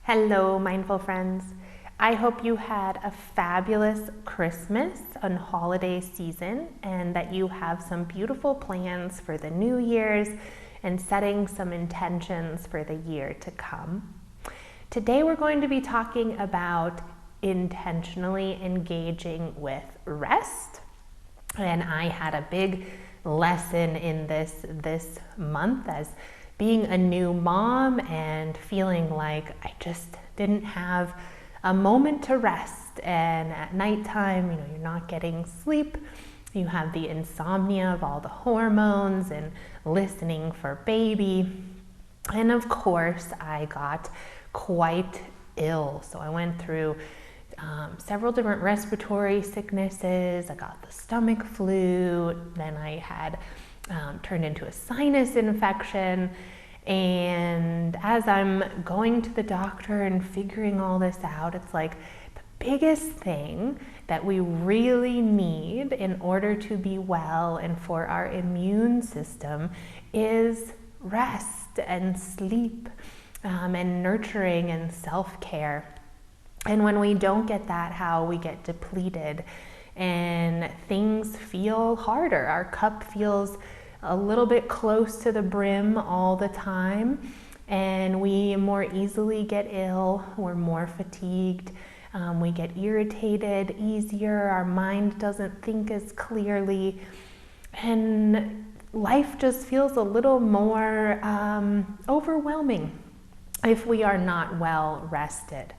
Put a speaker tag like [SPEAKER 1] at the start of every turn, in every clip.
[SPEAKER 1] Hello, mindful friends. I hope you had a fabulous Christmas and holiday season and that you have some beautiful plans for the New Year's and setting some intentions for the year to come. Today we're going to be talking about intentionally engaging with rest. And I had a big lesson in this month as being a new mom and feeling like I just didn't have a moment to rest. And at nighttime, you're not getting sleep. You have the insomnia of all the hormones and listening for baby. And of course, I got quite ill. So I went through several different respiratory sicknesses. I got the stomach flu. Then I had turned into a sinus infection. And as I'm going to the doctor and figuring all this out, it's like the biggest thing that we really need in order to be well and for our immune system is rest and sleep and nurturing and self-care. And when we don't get that, how we get depleted and things feel harder. Our cup feels a little bit close to the brim all the time, and we more easily get ill. We're more fatigued. We get irritated easier. Our mind doesn't think as clearly, and life just feels a little more overwhelming if we are not well rested.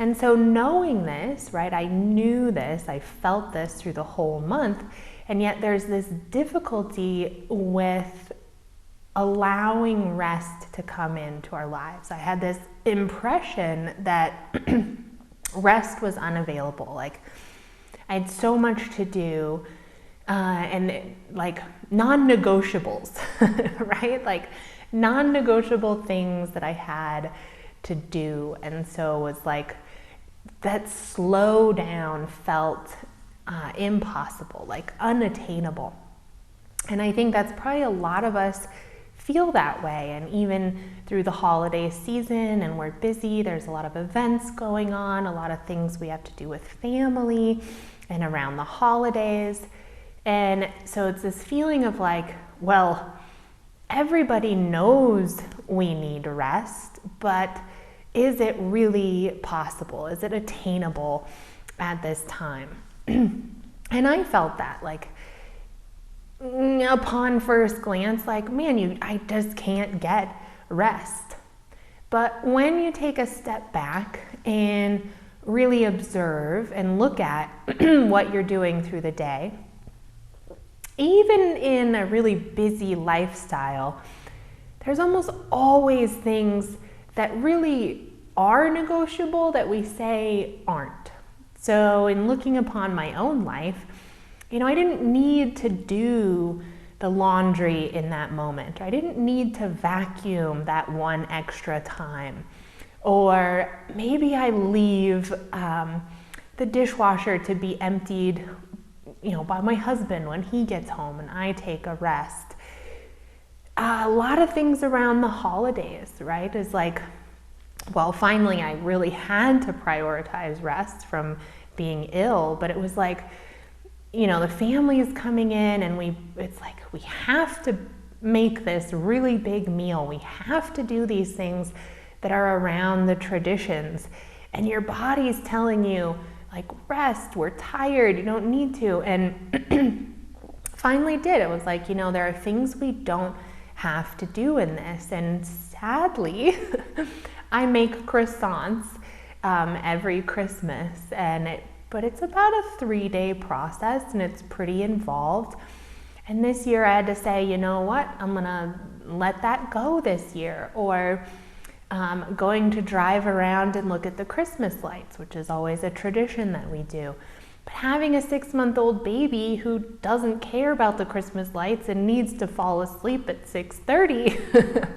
[SPEAKER 1] And so knowing this, right, I knew this, I felt this through the whole month, and yet there's this difficulty with allowing rest to come into our lives. I had this impression that rest was unavailable. Like I had so much to do and like non-negotiables, right? Like non-negotiable things that I had to do. And so it was like that slow down felt impossible, like unattainable. And I think that's probably a lot of us feel that way. And even through the holiday season, and we're busy, there's a lot of events going on, a lot of things we have to do with family and around the holidays. And so it's this feeling of like, well, everybody knows we need rest, but is it really possible? Is it attainable at this time? And I felt that, like, upon first glance, like, man, I just can't get rest. But when you take a step back and really observe and look at what you're doing through the day, even in a really busy lifestyle, there's almost always things that really are negotiable that we say aren't. So in looking upon my own life, I didn't need to do the laundry in that moment. I didn't need to vacuum that one extra time. Or maybe I leave the dishwasher to be emptied, by my husband when he gets home and I take a rest. A lot of things around the holidays, right, is like, well, finally I really had to prioritize rest from being ill, but it was like, the family is coming in and it's like, we have to make this really big meal. We have to do these things that are around the traditions. And your body's telling you, like, rest, we're tired, you don't need to. And finally did. It was like, there are things we don't have to do in this. And sadly, I make croissants every Christmas, but it's about a 3-day process and it's pretty involved. And this year I had to say, you know what, I'm gonna let that go this year. Or going to drive around and look at the Christmas lights, which is always a tradition that we do. But having a 6-month-old baby who doesn't care about the Christmas lights and needs to fall asleep at 6:30,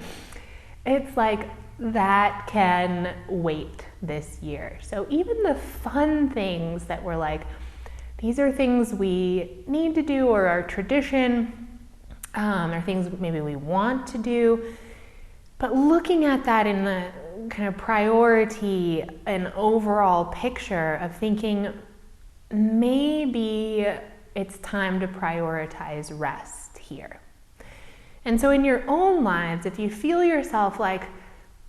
[SPEAKER 1] it's like that can wait this year. So even the fun things that were like, These are things we need to do, or our tradition, or things maybe we want to do. But looking at that in the kind of priority and overall picture of thinking, maybe it's time to prioritize rest here. And so in your own lives, if you feel yourself like,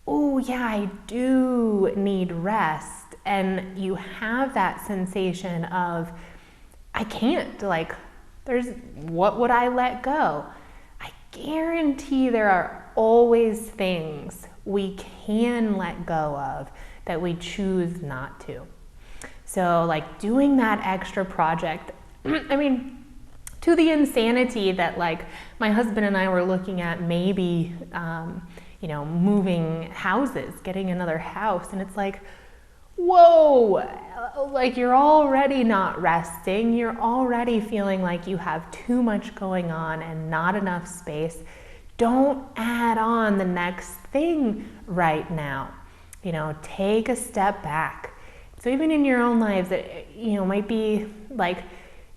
[SPEAKER 1] oh yeah, I do need rest, and you have that sensation of, I can't, like, what would I let go? I guarantee there are always things we can let go of that we choose not to. So like doing that extra project, I mean, to the insanity that like my husband and I were looking at maybe, moving houses, getting another house. And it's like, whoa, like you're already not resting. You're already feeling like you have too much going on and not enough space. Don't add on the next thing right now. Take a step back. So even in your own lives, it, might be like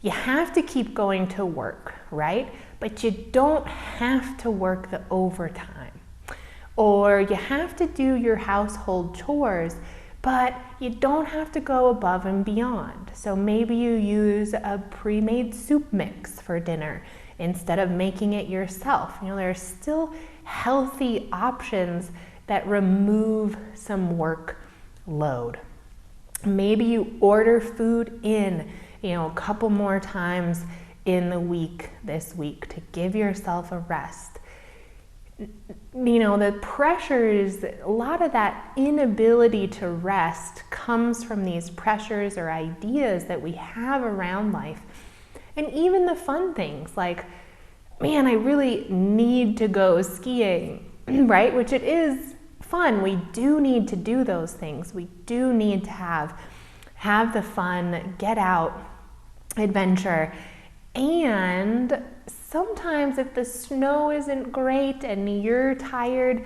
[SPEAKER 1] you have to keep going to work, right? But you don't have to work the overtime. Or you have to do your household chores, but you don't have to go above and beyond. So maybe you use a pre-made soup mix for dinner instead of making it yourself. There are still healthy options that remove some workload. Maybe you order food in, a couple more times in the week this week to give yourself a rest. The pressures, a lot of that inability to rest comes from these pressures or ideas that we have around life. And even the fun things like, man, I really need to go skiing, right? Which it is fun. We do need to do those things. We do need to have the fun, get out, adventure. And sometimes if the snow isn't great and you're tired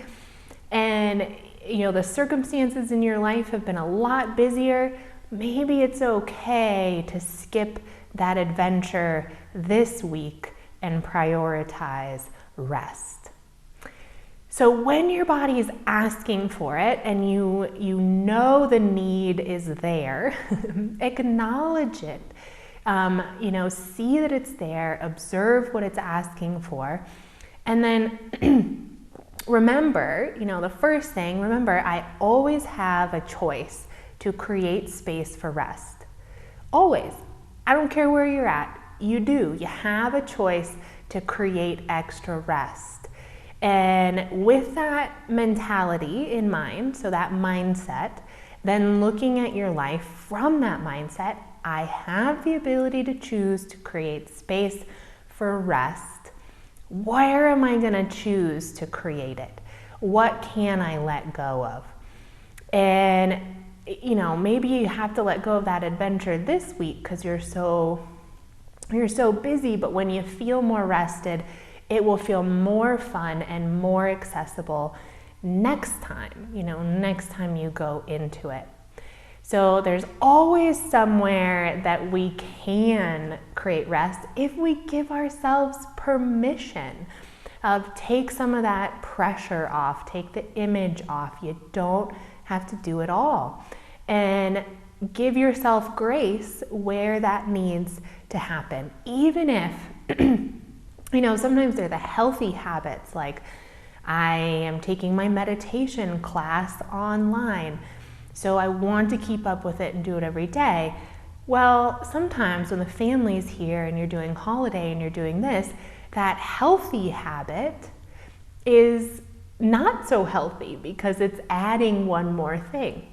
[SPEAKER 1] and the circumstances in your life have been a lot busier, maybe it's okay to skip that adventure this week and prioritize rest. So when your body is asking for it and you know the need is there, acknowledge it. See that it's there, observe what it's asking for, and then remember, the first thing, I always have a choice to create space for rest. Always. I don't care where you're at, you do. You have a choice to create extra rest. And with that mentality in mind, so that mindset, then looking at your life from that mindset, I have the ability to choose to create space for rest. Where am I going to choose to create it? What can I let go of? And, maybe you have to let go of that adventure this week because you're so busy, but when you feel more rested, it will feel more fun and more accessible next time you go into it. So there's always somewhere that we can create rest if we give ourselves permission. Take some of that pressure off, take the image off. You don't have to do it all. And give yourself grace where that needs to happen. Even if, sometimes they're the healthy habits, like I am taking my meditation class online, so I want to keep up with it and do it every day. Well, sometimes when the family's here and you're doing holiday and you're doing this, that healthy habit is not so healthy because it's adding one more thing.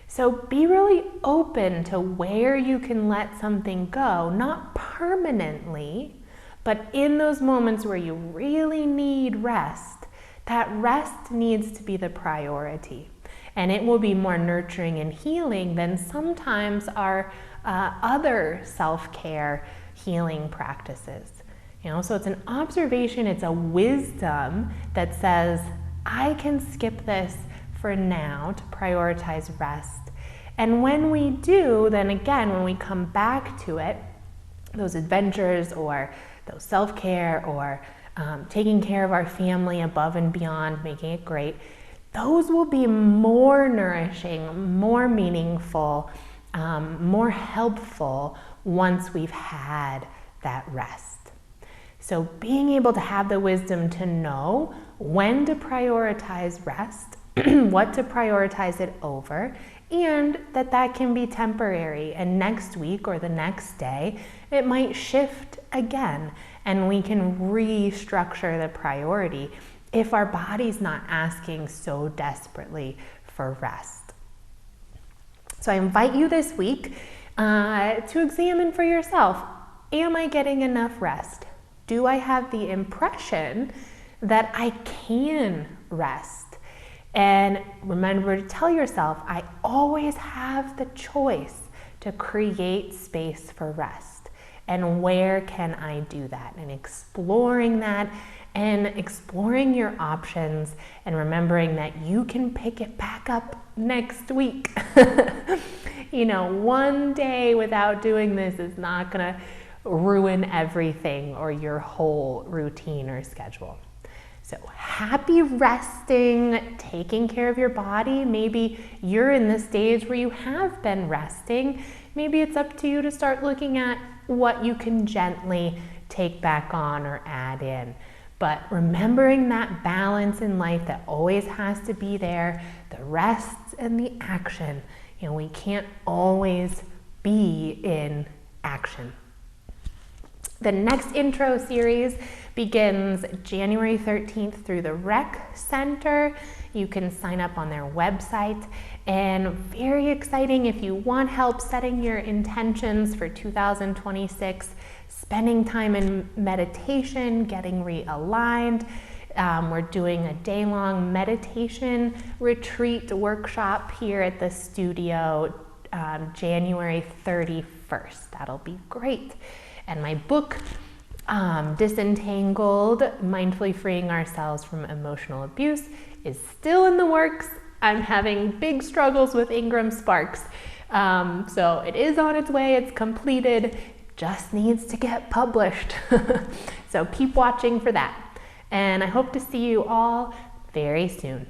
[SPEAKER 1] So be really open to where you can let something go, not permanently, but in those moments where you really need rest, that rest needs to be the priority. And it will be more nurturing and healing than sometimes our other self-care healing practices. So it's an observation, it's a wisdom that says, I can skip this for now to prioritize rest. And when we do, then again, when we come back to it, those adventures or those self-care or taking care of our family above and beyond, making it great, those will be more nourishing, more meaningful, more helpful once we've had that rest. So being able to have the wisdom to know when to prioritize rest, what to prioritize it over, and that can be temporary, and next week or the next day it might shift again, and we can restructure the priority if our body's not asking so desperately for rest. So I invite you this week to examine for yourself, am I getting enough rest? Do I have the impression that I can rest? And remember to tell yourself, I always have the choice to create space for rest. And where can I do that? And exploring that and exploring your options and remembering that you can pick it back up next week. One day without doing this is not gonna ruin everything or your whole routine or schedule. So happy resting, taking care of your body. Maybe you're in the stage where you have been resting. Maybe it's up to you to start looking at what you can gently take back on or add in. But remembering that balance in life that always has to be there, the rests and the action. We can't always be in action. The next intro series begins January 13th through the Rec Center. You can sign up on their website. And very exciting, if you want help setting your intentions for 2026, spending time in meditation, getting realigned. We're doing a day-long meditation retreat workshop here at the studio January 31st. That'll be great. And my book, Disentangled, Mindfully Freeing Ourselves from Emotional Abuse, is still in the works. I'm having big struggles with Ingram Sparks. So it is on its way, it's completed, just needs to get published. So keep watching for that. And I hope to see you all very soon.